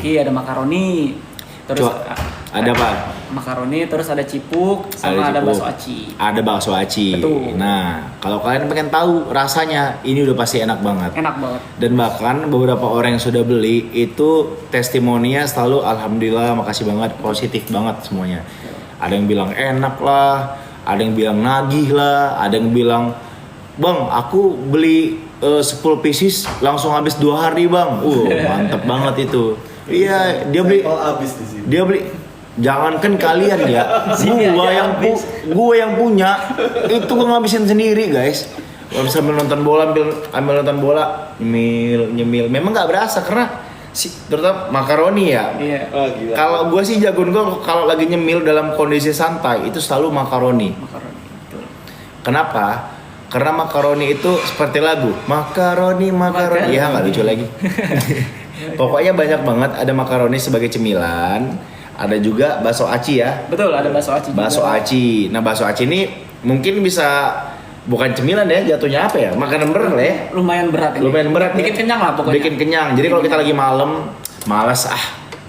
Teriyaki, ada makaroni. Terus ada apa? Makaroni, terus ada cipuk, sama ada bakso aci. Ada bakso aci. Betul. Nah, kalau kalian pengen tahu rasanya, ini udah pasti enak banget. Enak banget. Dan bahkan beberapa orang yang sudah beli itu testimoninya selalu alhamdulillah, makasih banget, positif banget semuanya. Ada yang bilang enak lah, ada yang bilang nagih lah, ada yang bilang, "Bang, aku beli 10 pieces langsung habis 2 hari, Bang." Mantep banget itu. Iya, dia beli habis di sini. Dia beli, jangankan kalian ya, gua yang punya itu gua ngabisin sendiri, guys. Gua sambil nonton bola, ambil nonton bola, nyemil. Memang nggak berasa karena terutama makaroni ya. Iya. Oh, gila. Kalau gua sih jagoan gua kalau lagi nyemil dalam kondisi santai itu selalu makaroni. Makaroni, betul. Kenapa? Karena makaroni itu seperti lagu. Makaroni. Iya, nggak lucu lagi. Pokoknya banyak banget, ada makaroni sebagai cemilan, ada juga bakso aci ya. Betul, ada bakso aci juga. Bakso aci. Nah, bakso aci ini mungkin bisa bukan cemilan ya, jatuhnya apa ya? Makanan berat lah ya. Lumayan berat ini. Lumayan berat. Bikin kenyang lah pokoknya. Bikin kenyang. Jadi kalau kita lagi malam, malas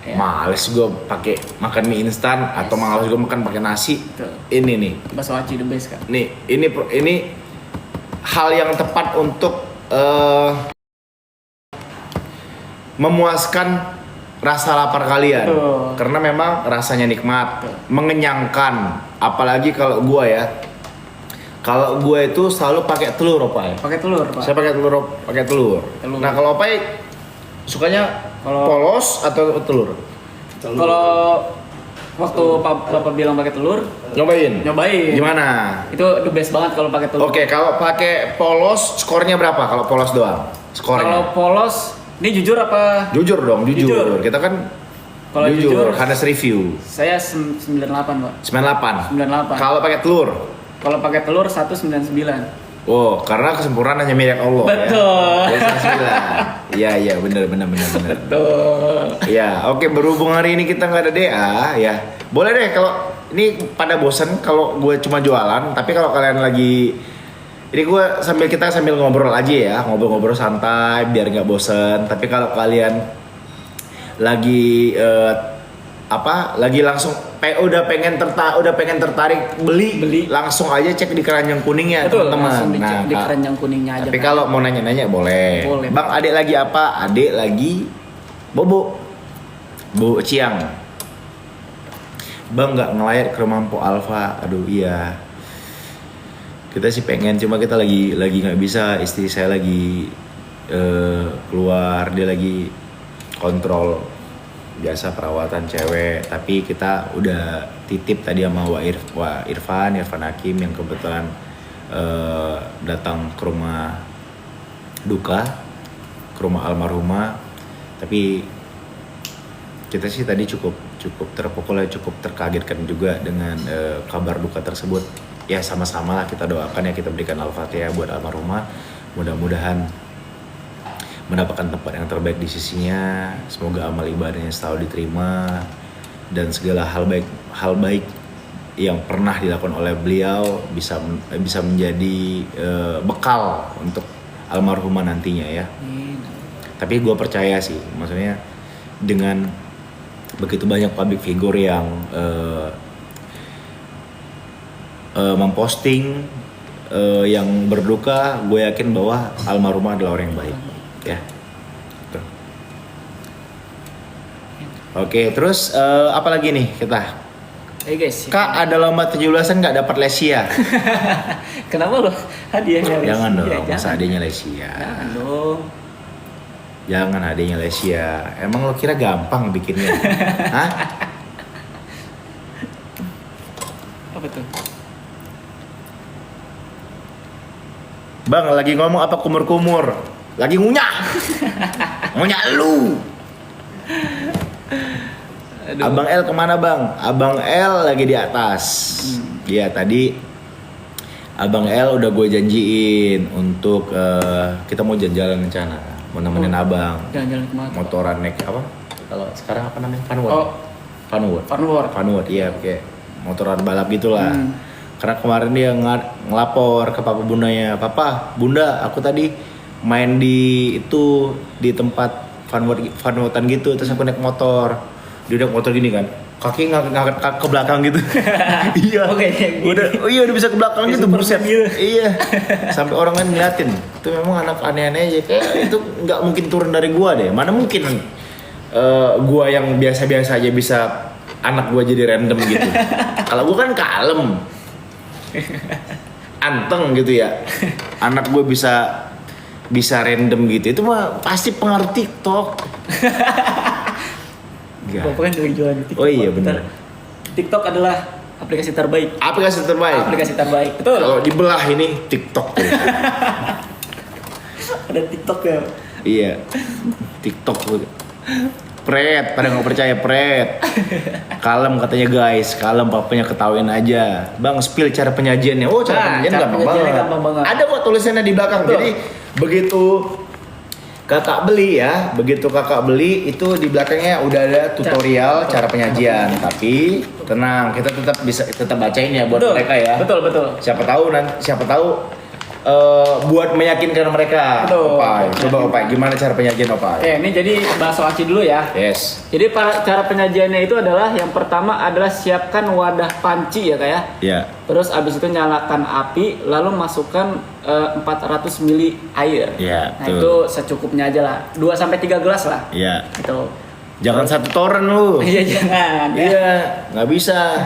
Ya. males gue pakai makan mie instan atau malas gue makan pakai nasi. Betul. Ini nih. Bakso aci the best kan. Nih, ini hal yang tepat untuk memuaskan rasa lapar kalian. Betul. Karena memang rasanya nikmat, Betul. mengenyangkan. Apalagi kalau gua ya. Kalau gua itu selalu pakai telur, Opai. Pakai telur, Pak. Saya pakai telur. Telur. Nah, kalau Opai sukanya polos atau telur? Kalau waktu Bapak bilang pakai telur, Nyobain. Gimana? itu the best banget kalau pakai telur. Oke, kalau pakai polos skornya berapa? Kalau polos doang? Skornya. Kalau polos, ini jujur apa? Jujur dong, jujur. Jujur. Kita kan Kalau jujur, Hanes review. saya 98, Pak. 98. 98. Kalau pakai telur. Kalau pakai telur 199. Oh, karena kesempurnaan hanya milik Allah. Betul. Ya. Iya, benar. Betul. Ya, oke, berhubung hari ini kita nggak ada DA, ya boleh deh kalau ini pada bosen kalau gue cuma jualan, tapi kalau kalian lagi ini kita sambil ngobrol aja ya, ngobrol-ngobrol santai biar nggak bosen. Tapi kalau kalian lagi lagi langsung udah pengen tertarik beli langsung aja cek di keranjang kuningnya. Betul, teman-teman. langsung dicek di keranjang kuningnya aja. Tapi kalau mau nanya-nanya boleh. Bang, adik lagi apa? Adik lagi bobo ciang. Bang, nggak ngelayar ke rumah Mpok Alfa. Aduh, iya. Kita sih pengen, cuma kita lagi nggak bisa. Istri saya lagi keluar, dia lagi kontrol biasa perawatan cewek. Tapi kita udah titip tadi sama Irfan Hakim yang kebetulan datang ke rumah duka, ke rumah almarhumah. Tapi kita sih tadi cukup terpukul ya, cukup terkagetkan juga dengan kabar duka tersebut. Ya sama-sama lah kita doakan ya, kita berikan Al-Fatihah buat almarhumah. Mudah-mudahan mendapatkan tempat yang terbaik di sisinya. Semoga amal ibadahnya selalu diterima dan segala hal baik yang pernah dilakukan oleh beliau bisa menjadi bekal untuk almarhumah nantinya ya. Tapi gue percaya sih, maksudnya dengan begitu banyak public figure yang memposting yang berduka, gue yakin bahwa almarhumah adalah orang yang baik ya. Tuh. Oke, terus apa lagi nih kita? Guys, Kak, ada lomba 17-an nggak dapat Lesia? kenapa lo hadiahnya Lesia? Jangan dong, masa Jangan. adanya Lesia. Jangan dong. Jangan adanya Lesia. Emang lo kira gampang bikinnya? Hah? Apa tuh? Bang, lagi ngomong apa kumur-kumur? Lagi ngunyah. Ngunyah lu. Aduh. Abang L kemana bang? Abang L lagi di atas. Iya tadi Abang L udah gue janjiin untuk kita mau jalan-jalan rencana, mau nemenin abang. Jalan-jalan kemana? Motoran naik apa? Kalau sekarang apa namanya? Funward. Oh, Funward. Funward, iya kayak motoran balap gitulah. Karena kemarin dia ngelapor ke papa bundanya, papa, bunda, aku tadi main di tempat fun-funan gitu. Terus aku naik motor, dia naik motor gini kan, kaki ngangkat ke belakang gitu. Iya. Oke. Udah bisa ke belakang gitu, Superman buset. gitu. Iya. Sampai orang kan ngeliatin. Itu memang anak aneh-aneh aja. Kayak itu nggak mungkin turun dari gua deh. Mana mungkin gua yang biasa-biasa aja bisa anak gua jadi random gitu. Kalau gua kan kalem, anteng gitu ya. Anak gua bisa random gitu. Itu mah pasti pengaruh TikTok. Pokoknya dari jualan di TikTok. Oh iya, benar. TikTok adalah aplikasi terbaik. Aplikasi terbaik. Aplikasi terbaik. Betul. Kalau dibelah ini TikTok tuh. Ada TikTok ya. Iya. TikTok tuh. Pret, pada nggak percaya Pret. Kalem katanya guys, kalem papanya ketawain aja. Bang, spill cara penyajiannya. Oh, cara penyajian gampang banget. Ada kok tulisannya di belakang. Betul. Jadi begitu kakak beli itu di belakangnya udah ada tutorial cara penyajian. Tapi tenang, kita tetap bacain ya buat Betul. mereka ya. Betul. Siapa tahu buat meyakinkan mereka. Betul. Opai, coba Opai, gimana cara penyajian Opai? Oke, ini jadi bakso aci dulu ya. Yes. Jadi cara penyajiannya itu adalah yang pertama adalah siapkan wadah panci ya kayak. Ya. Terus abis itu nyalakan api, lalu masukkan 400 ml air. Iya, Nah betul. itu secukupnya aja lah, 2-3 gelas lah. Iya. Gitu. Jangan satu toren lu. Iya jangan. Ya. Iya, nggak bisa.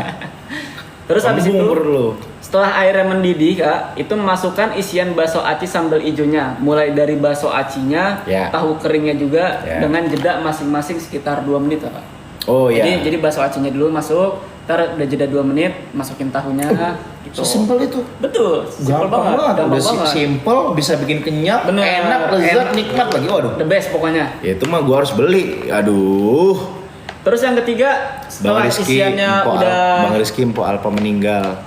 Terus abis itu Bumbu lu. setelah airnya mendidih kak, itu masukkan isian bakso aci sambal ijonya. Mulai dari bakso acinya, Ya. tahu keringnya juga, Ya. dengan jeda masing-masing sekitar 2 menit lah, Pak. Oh iya. Jadi bakso acinya dulu masuk, ntar udah jeda 2 menit, masukin tahunya. Gitu. Sesimpel itu. Betul, simpel Gampang banget. gampang Udah banget. simple, bisa bikin kenyap, Bener. enak, lezat, Enak. nikmat lagi. Waduh. The best pokoknya. Ya itu mah gua harus beli. Aduh. Terus yang ketiga, setelah isiannya udah Bang Rizky Mpo Alpa meninggal.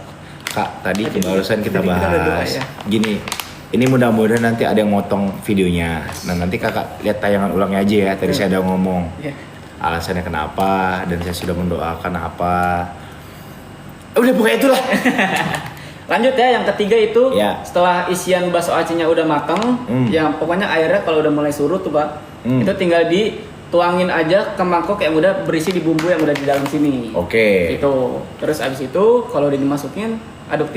Kak, tadi barusan kita Jadi kita udah doa bahas. ya. Gini, ini mudah-mudahan nanti ada yang motong videonya. Nah, nanti kakak lihat tayangan ulangnya aja ya. Tadi saya udah ngomong Iya. alasannya kenapa dan saya sudah mendoakan apa. Udah pokoknya itulah. Lanjut ya, yang ketiga itu Ya. setelah isian bakso acinya udah mateng, yang pokoknya airnya kalau udah mulai surut tuh Pak, itu tinggal dituangin aja ke mangkok yang udah berisi di bumbu yang udah di dalam sini. Oke. Itu. Terus abis itu kalau udah dimasukin, aduk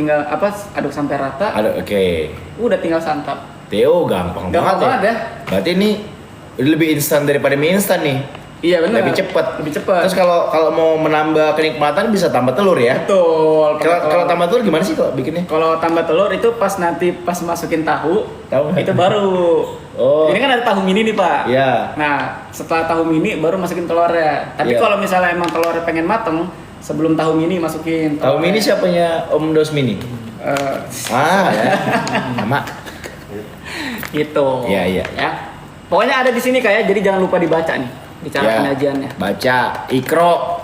sampai rata, Ada oke. udah tinggal santap. Theo gampang Gampang banget ya. Berarti ini lebih instan daripada mie instan nih. Iya benar. Lebih cepat. Lebih cepat. Terus kalau mau menambah kenikmatan bisa tambah telur ya. Betul. Kalau tambah telur gimana sih kalau bikinnya? Kalau tambah telur itu pas masukin tahu, Tahu. itu baru. Oh. Ini kan ada tahu mini nih Pak. Iya. Nah setelah tahu mini baru masukin telurnya. Tapi Iya. kalau misalnya emang telurnya pengen mateng, sebelum tahu mini masukin. Tahu telurnya. mini siapanya Om Dos Mini? Eh, Ya. Sama. gitu. Iya. Ya. Pokoknya ada di sini kayak, jadi jangan lupa dibaca nih di cara Ya. penyajiannya. Baca Ikro.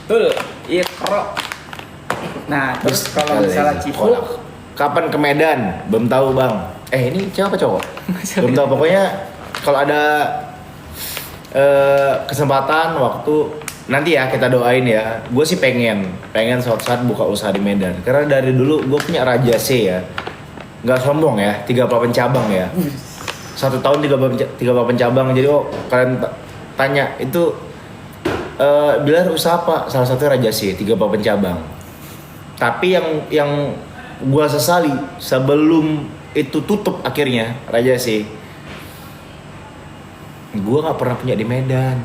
Betul. Ikro. Nah terus kalau misalnya cipu, Kapan ke Medan? Belum tahu bang. Ini cewek apa cowok? Belum tahu. Pokoknya kalau ada kesempatan waktu nanti ya kita doain ya. Gue sih pengen suatu saat buka usaha di Medan. Karena dari dulu gue punya Raja C ya. Nggak sombong ya, 38 cabang ya. 1 tahun 38 cabang. Jadi kalian tanya itu Bilar usaha apa? Salah satunya Raja C, 38 cabang. Tapi yang gua sesali sebelum itu tutup akhirnya Raja C, gua nggak pernah punya di Medan.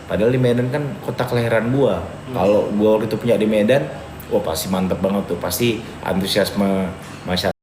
Padahal di Medan kan kota kelahiran gua. Kalau gua waktu itu punya di Medan, wah pasti mantep banget tuh, pasti antusiasme masyarakat.